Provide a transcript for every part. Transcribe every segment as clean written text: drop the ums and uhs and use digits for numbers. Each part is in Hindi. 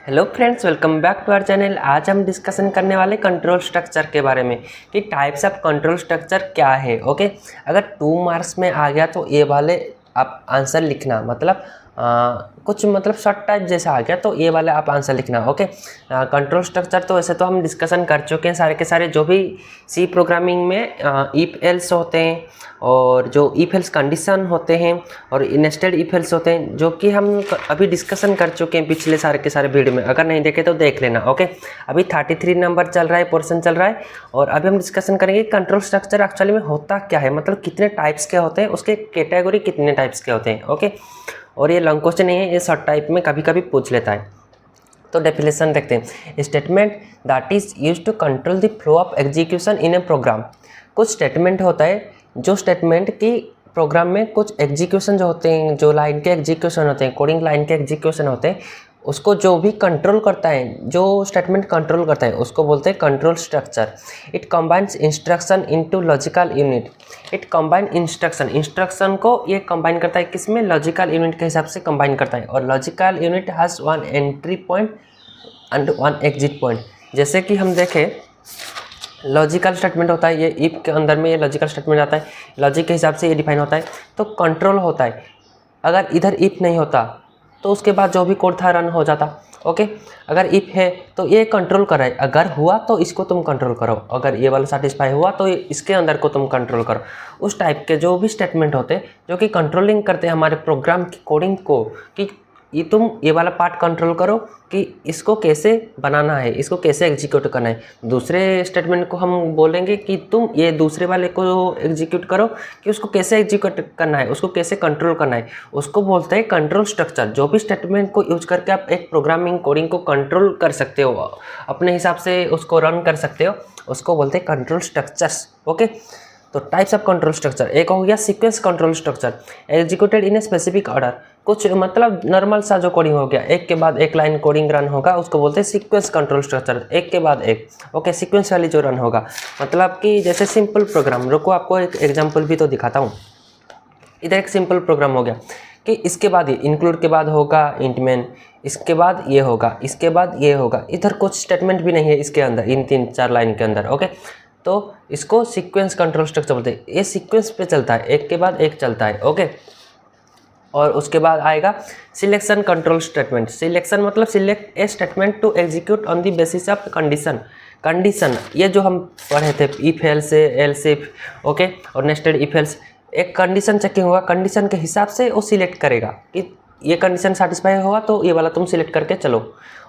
Hello friends, welcome back to our channel. आज हम डिस्कशन करने वाले कंट्रोल स्ट्रक्चर के बारे में कि टाइप्स ऑफ कंट्रोल स्ट्रक्चर क्या है। ओके, अगर 2 मार्क्स में आ गया तो ये वाले आप आंसर लिखना, मतलब कुछ मतलब शॉर्ट टाइप जैसा आ गया तो ये वाला आप आंसर लिखना। ओके, कंट्रोल स्ट्रक्चर तो वैसे तो हम डिस्कशन कर चुके हैं सारे के सारे, जो भी सी प्रोग्रामिंग में इफ एल्स होते हैं और जो इफ एल्स कंडीशन होते हैं और नेस्टेड इफ एल्स होते हैं, जो कि हम अभी डिस्कशन कर चुके हैं पिछले सारे के सारे वीडियो में। अगर नहीं देखे तो देख लेना। ओके, अभी 33 नंबर चल रहा है, पोर्शन चल रहा है, और अभी हम डिस्कशन करेंगे कंट्रोल स्ट्रक्चर एक्चुअली में होता क्या है, मतलब कितने टाइप्स के होते हैं, उसके कैटेगरी कितने टाइप्स के होते हैं। ओके, और ये लॉन्ग क्वेश्चन नहीं है, ये शॉर्ट टाइप में कभी कभी पूछ लेता है। तो डेफिनेशन देखते हैं। Statement that is used to control the flow of execution in a program. कुछ स्टेटमेंट होता है, जो स्टेटमेंट की प्रोग्राम में कुछ एग्जीक्यूशन जो होते हैं, जो लाइन के एग्जीक्यूशन होते हैं, कोडिंग लाइन के एग्जीक्यूशन होते हैं, उसको जो भी कंट्रोल करता है, जो स्टेटमेंट कंट्रोल करता है, उसको बोलते हैं control structure. It combines instruction into logical unit. It combine instruction को ये कंबाइन करता है, किसमें? लॉजिकल यूनिट के हिसाब से कंबाइन करता है। और logical unit has 1 entry point and 1 exit point. जैसे कि हम देखें, लॉजिकल स्टेटमेंट होता है, ये इफ के अंदर में ये लॉजिकल स्टेटमेंट आता है, लॉजिक के हिसाब से ये डिफाइन होता है। तो कंट्रोल होता है, अगर इधर इफ नहीं होता तो उसके बाद जो भी कोड था रन हो जाता। ओके, अगर इफ है तो ये कंट्रोल कर रहा है, अगर हुआ तो इसको तुम कंट्रोल करो, अगर ये वाला सेटिस्फाई हुआ तो इसके अंदर को तुम कंट्रोल करो। उस टाइप के जो भी स्टेटमेंट होते हैं जो कि कंट्रोलिंग करते हैं हमारे प्रोग्राम की कोडिंग को, कि ये तुम ये वाला पार्ट कंट्रोल करो कि इसको कैसे बनाना है, इसको कैसे एग्जीक्यूट करना है। दूसरे स्टेटमेंट को हम बोलेंगे कि तुम ये दूसरे वाले को एग्जीक्यूट करो कि उसको कैसे एग्जीक्यूट करना है, उसको कैसे कंट्रोल करना है, उसको बोलते हैं कंट्रोल स्ट्रक्चर। जो भी स्टेटमेंट को यूज करके आप एक प्रोग्रामिंग कोडिंग को कंट्रोल कर सकते हो, अपने हिसाब से उसको रन कर सकते हो, उसको बोलते हैं कंट्रोल स्ट्रक्चर्स। ओके, तो टाइप्स ऑफ कंट्रोल स्ट्रक्चर, एक हो गया sequence control structure, executed in a specific order. कुछ मतलब नॉर्मल सा जो कोडिंग हो गया, एक के बाद एक लाइन कोडिंग रन होगा, उसको बोलते हैं सीक्वेंस कंट्रोल स्ट्रक्चर, एक के बाद एक। ओके, सीक्वेंस वाली जो रन होगा, मतलब कि जैसे सिंपल प्रोग्राम, रुको आपको एक एग्जाम्पल भी तो दिखाता हूँ। इधर एक सिंपल प्रोग्राम हो गया कि इसके बाद ये इंक्लूड के बाद होगा इंट मेन, इसके बाद ये होगा, इसके बाद ये होगा। इधर कुछ स्टेटमेंट भी नहीं है इसके अंदर, इन 3-4 लाइन के अंदर। ओके, तो इसको सीक्वेंस कंट्रोल स्ट्रक्चर बोलते हैं। ये सीक्वेंस पे चलता है, एक के बाद एक चलता है। ओके, और उसके बाद आएगा सिलेक्शन कंट्रोल स्टेटमेंट। सिलेक्शन मतलब select a statement to execute on the basis of condition. Condition ये जो हम पढ़े थे, if else else if, okay, और नेस्टेड इफ एल्स। एक कंडीशन चेकिंग होगा, कंडीशन के हिसाब से वो सिलेक्ट करेगा कि ये कंडीशन सेटिस्फाई हुआ तो ये वाला तुम सिलेक्ट करके चलो,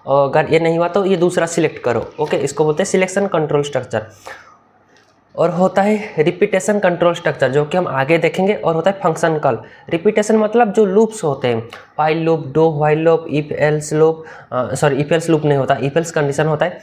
और अगर ये नहीं हुआ तो ये दूसरा सिलेक्ट करो। ओके, इसको बोलते हैं सिलेक्शन कंट्रोल स्ट्रक्चर। और होता है रिपीटेशन कंट्रोल स्ट्रक्चर, जो कि हम आगे देखेंगे, और होता है फंक्शन कॉल। रिपीटेशन मतलब जो लूप्स होते हैं, while loop, do while loop, if else loop, sorry if else loop नहीं होता, इफ एल्स कंडीशन होता है,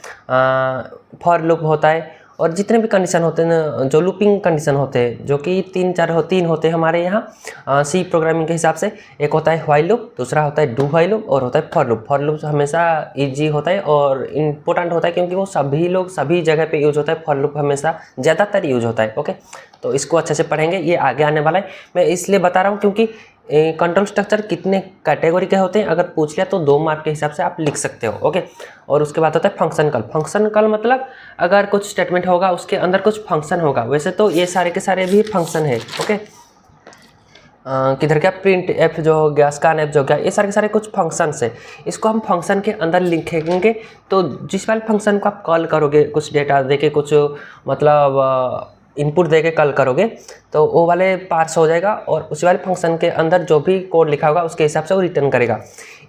फॉर लूप होता है, और जितने भी कंडीशन होते हैं ना, जो लूपिंग कंडीशन होते हैं, जो कि 3 होते हैं हमारे यहाँ सी प्रोग्रामिंग के हिसाब से। एक होता है व्हाइल लूप, दूसरा होता है डू व्हाइल लूप, और होता है फॉर लूप। फॉर लूप हमेशा इजी होता है और इम्पोर्टेंट होता है, क्योंकि वो सभी लोग सभी जगह पे यूज होता है। फॉर लूप हमेशा ज़्यादातर यूज होता है। ओके, तो इसको अच्छे से पढ़ेंगे, ये आगे आने वाला है। मैं इसलिए बता रहा हूँ क्योंकि कंट्रोल स्ट्रक्चर कितने कैटेगरी के होते हैं, अगर पूछ लिया तो 2 मार्क के हिसाब से आप लिख सकते हो। ओके, और उसके बाद होता है फंक्शन कॉल। फंक्शन कॉल मतलब अगर कुछ स्टेटमेंट होगा, उसके अंदर कुछ फंक्शन होगा। वैसे तो ये सारे के सारे भी फंक्शन है। ओके, किधर क्या, प्रिंट एफ जो हो गया, स्कैन एफ जो हो गया, ये सारे के सारे कुछ फंक्शंस है। इसको हम फंक्शन के अंदर लिखेंगे, तो जिस वाले फंक्शन को आप कॉल करोगे, कुछ डेटा देके, कुछ मतलब इनपुट देके कॉल करोगे, तो वो वाले पार्स हो जाएगा, और उस वाले फंक्शन के अंदर जो भी कोड लिखा होगा उसके हिसाब से वो रिटर्न करेगा।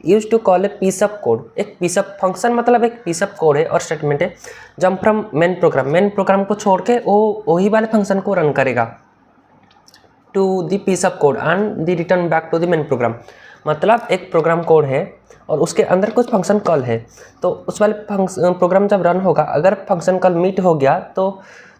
Use to call a piece of code. एक पीस ऑफ फंक्शन मतलब एक पीस ऑफ कोड है और स्टेटमेंट है। Jump from main program, main program को छोड़ के वो वही वाले फंक्शन को रन करेगा to the piece of code and the return back to the main program. मतलब एक प्रोग्राम कोड है और उसके अंदर कुछ फंक्शन कॉल है, तो उस वाले प्रोग्राम जब रन होगा, अगर फंक्शन कॉल मीट हो गया तो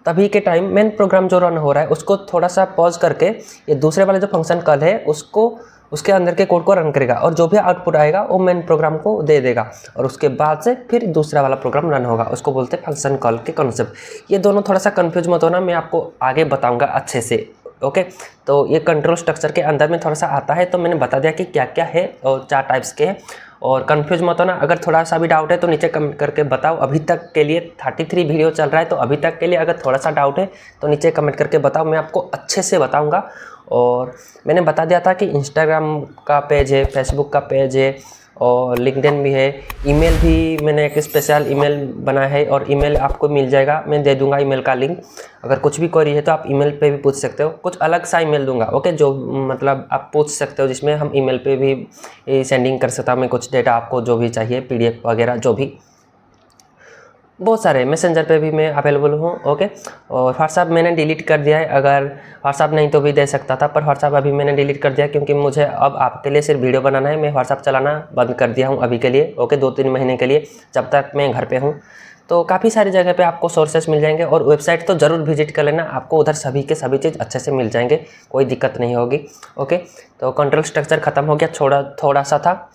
तभी के टाइम मेन प्रोग्राम जो रन हो रहा है उसको थोड़ा सा पॉज करके ये दूसरे वाले जो फंक्शन कॉल है उसको, उसके अंदर के कोड को रन करेगा, और जो भी आउटपुट आएगा वो मेन प्रोग्राम को दे देगा, और उसके बाद से फिर दूसरा वाला प्रोग्राम रन होगा। उसको बोलते हैं फंक्शन कॉल के कॉन्सेप्ट। ये दोनों थोड़ा सा कंफ्यूज मत होना, मैं आपको आगे बताऊंगा अच्छे से। ओके, तो ये कंट्रोल स्ट्रक्चर के अंदर में थोड़ा सा आता है, तो मैंने बता दिया कि क्या क्या है और 4 टाइप्स के हैं। और कंफ्यूज मत होना। अगर थोड़ा सा भी डाउट है तो नीचे कमेंट करके बताओ। अभी तक के लिए 33 वीडियो चल रहा है, तो अभी तक के लिए अगर थोड़ा सा डाउट है तो नीचे कमेंट करके बताओ, मैं आपको अच्छे से बताऊंगा। और मैंने बता दिया था कि इंस्टाग्राम का पेज है, फेसबुक का पेज है और लिंक्डइन भी है। ईमेल भी मैंने एक स्पेशल ईमेल बनाया है और ईमेल आपको मिल जाएगा, मैं दे दूंगा ईमेल का लिंक। अगर कुछ भी क्वेरी है तो आप ईमेल पे भी पूछ सकते हो, कुछ अलग सा ईमेल दूंगा, ओके, जो मतलब आप पूछ सकते हो, जिसमें हम ईमेल पे भी सेंडिंग कर सकता हूँ मैं कुछ डेटा आपको जो भी चाहिए, PDF वगैरह जो भी, बहुत सारे। मैसेंजर पे भी मैं अवेलेबल हूँ, ओके। और व्हाट्सअप मैंने डिलीट कर दिया है, अगर व्हाट्सअप नहीं तो भी दे सकता था, पर व्हाट्सअप अभी मैंने डिलीट कर दिया क्योंकि मुझे अब आपके लिए सिर्फ वीडियो बनाना है। मैं व्हाट्सअप चलाना बंद कर दिया हूँ अभी के लिए, ओके, 2-3 महीने के लिए, जब तक मैं घर पे हूँ। तो काफ़ी सारी जगह पे आपको सोर्सेस मिल जाएंगे और वेबसाइट तो ज़रूर विजिट कर लेना, आपको उधर सभी के सभी चीज़ अच्छे से मिल जाएंगे, कोई दिक्कत नहीं होगी, ओके। तो कंट्रोल स्ट्रक्चर ख़त्म हो गया, थोड़ा सा था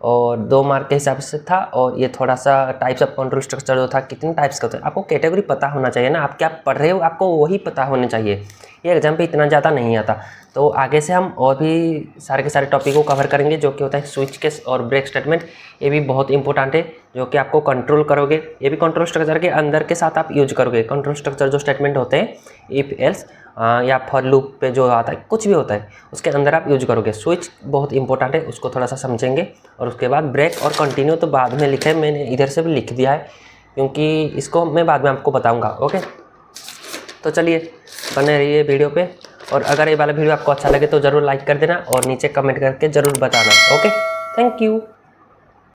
और 2 मार्क के हिसाब से था। और ये थोड़ा सा टाइप्स ऑफ कंट्रोल स्ट्रक्चर जो था, कितने टाइप्स का होता है, आपको कैटेगरी पता होना चाहिए ना, आप क्या पढ़ रहे हो आपको वही पता होना चाहिए। ये एग्जाम पे इतना ज़्यादा नहीं आता। तो आगे से हम और भी सारे के सारे टॉपिक को कवर करेंगे, जो कि होता है स्विच केस और ब्रेक स्टेटमेंट। ये भी बहुत इंपॉर्टेंट है, जो कि आपको कंट्रोल करोगे, ये भी कंट्रोल स्ट्रक्चर के अंदर के साथ आप यूज करोगे। कंट्रोल स्ट्रक्चर जो स्टेटमेंट होते हैं, इफ एल्स या फॉर लूप पे जो आता है, कुछ भी होता है, उसके अंदर आप यूज करोगे। स्विच बहुत इंपॉर्टेंट है, उसको थोड़ा सा समझेंगे। और उसके बाद ब्रेक और कंटिन्यू तो बाद में लिखे, मैंने इधर से भी लिख दिया है क्योंकि इसको मैं बाद में आपको बताऊंगा, ओके। तो चलिए बने रहिए वीडियो पे, और अगर ये वाला वीडियो आपको अच्छा लगे तो ज़रूर लाइक कर देना और नीचे कमेंट करके ज़रूर बताना, ओके। Thank you.